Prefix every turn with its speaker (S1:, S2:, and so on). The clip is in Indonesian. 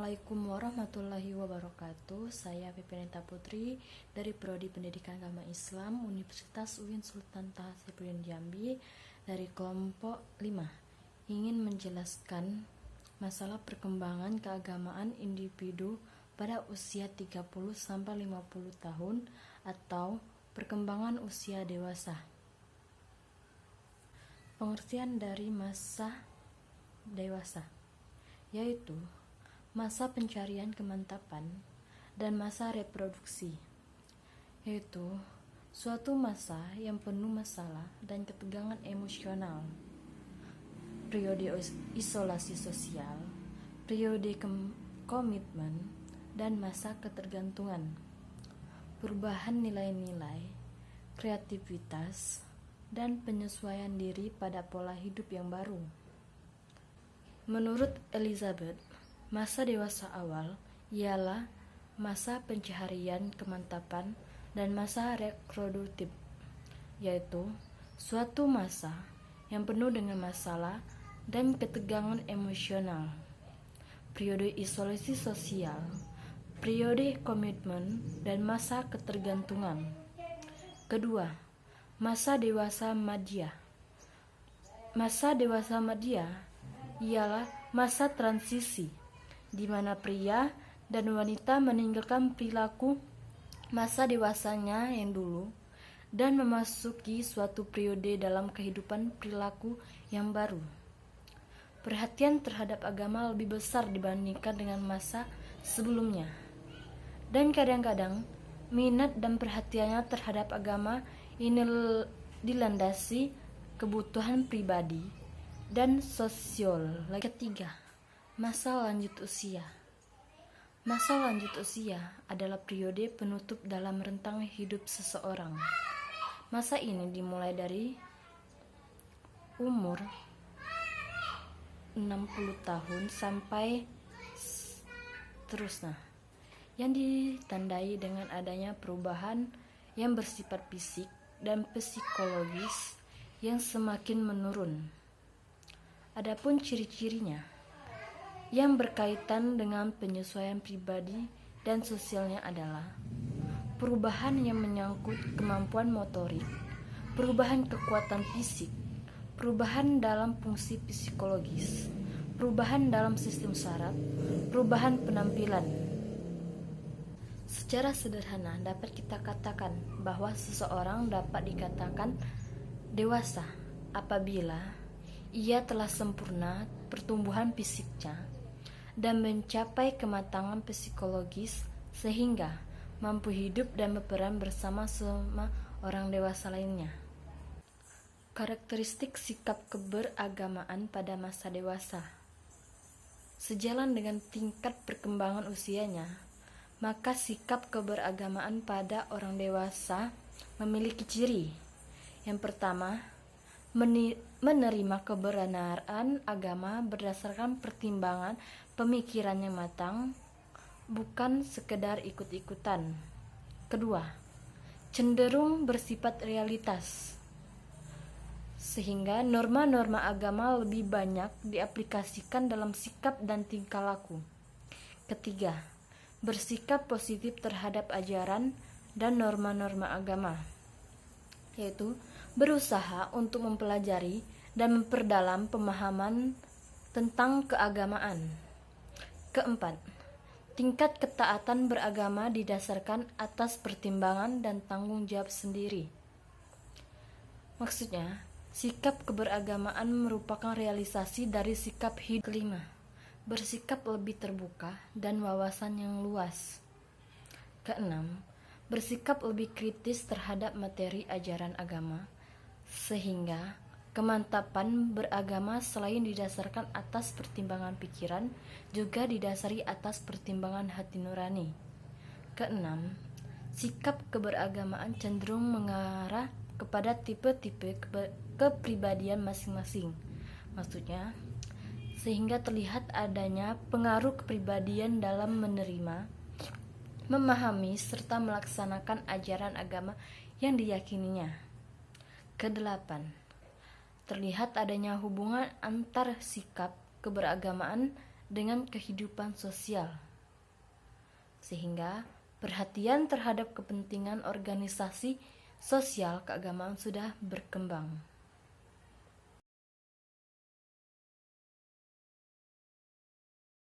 S1: Assalamualaikum warahmatullahi wabarakatuh. Saya Pipinita Putri dari Prodi Pendidikan Agama Islam Universitas UIN Sultan Taha Jambi dari kelompok 5. Ingin menjelaskan masalah perkembangan keagamaan individu pada usia 30-50 tahun atau perkembangan usia dewasa. Pengertian dari masa dewasa yaitu masa pencarian kemantapan dan masa reproduksi, yaitu suatu masa yang penuh masalah dan ketegangan emosional, periode isolasi sosial, periode komitmen, dan masa ketergantungan, perubahan nilai-nilai, kreativitas, dan penyesuaian diri pada pola hidup yang baru. Menurut Elizabeth, masa dewasa awal ialah masa pencaharian kemantapan dan masa reproduktif, yaitu suatu masa yang penuh dengan masalah dan ketegangan emosional, periode isolasi sosial, periode komitmen, dan masa ketergantungan. Kedua, masa dewasa madya. Masa dewasa madya ialah masa transisi di mana pria dan wanita meninggalkan perilaku masa dewasanya yang dulu dan memasuki suatu periode dalam kehidupan perilaku yang baru. Perhatian terhadap agama lebih besar dibandingkan dengan masa sebelumnya, dan kadang-kadang minat dan perhatiannya terhadap agama ini dilandasi kebutuhan pribadi dan sosial. Ketiga, masa lanjut usia. Masa lanjut usia adalah periode penutup dalam rentang hidup seseorang. Masa ini dimulai dari umur 60 tahun sampai seterusnya, yang ditandai dengan adanya perubahan yang bersifat fisik dan psikologis yang semakin menurun. Adapun ciri-cirinya yang berkaitan dengan penyesuaian pribadi dan sosialnya adalah perubahan yang menyangkut kemampuan motorik, perubahan kekuatan fisik, perubahan dalam fungsi psikologis, perubahan dalam sistem saraf, perubahan penampilan. Secara sederhana dapat kita katakan bahwa seseorang dapat dikatakan dewasa apabila ia telah sempurna pertumbuhan fisiknya dan mencapai kematangan psikologis sehingga mampu hidup dan berperan bersama sama orang dewasa lainnya. Karakteristik sikap keberagamaan pada masa dewasa. Sejalan dengan tingkat perkembangan usianya, maka sikap keberagamaan pada orang dewasa memiliki ciri. Yang pertama, menerima kebenaran agama berdasarkan pertimbangan pemikiran yang matang, bukan sekedar ikut-ikutan. Kedua, cenderung bersifat realitas, sehingga norma-norma agama lebih banyak diaplikasikan dalam sikap dan tingkah laku. Ketiga, bersikap positif terhadap ajaran dan norma-norma agama, yaitu berusaha untuk mempelajari dan memperdalam pemahaman tentang keagamaan. Keempat, tingkat ketaatan beragama didasarkan atas pertimbangan dan tanggung jawab sendiri. Maksudnya, sikap keberagamaan merupakan realisasi dari sikap hidup. Kelima, bersikap lebih terbuka dan wawasan yang luas. Keenam, bersikap lebih kritis terhadap materi ajaran agama, sehingga kemantapan beragama selain didasarkan atas pertimbangan pikiran, juga didasari atas pertimbangan hati nurani. Keenam, sikap keberagamaan cenderung mengarah kepada tipe-tipe kepribadian masing-masing. Maksudnya, sehingga terlihat adanya pengaruh kepribadian dalam menerima, memahami, serta melaksanakan ajaran agama yang diyakininya. Kedelapan, terlihat adanya hubungan antar sikap keberagamaan dengan kehidupan sosial, sehingga perhatian terhadap kepentingan organisasi sosial keagamaan sudah berkembang.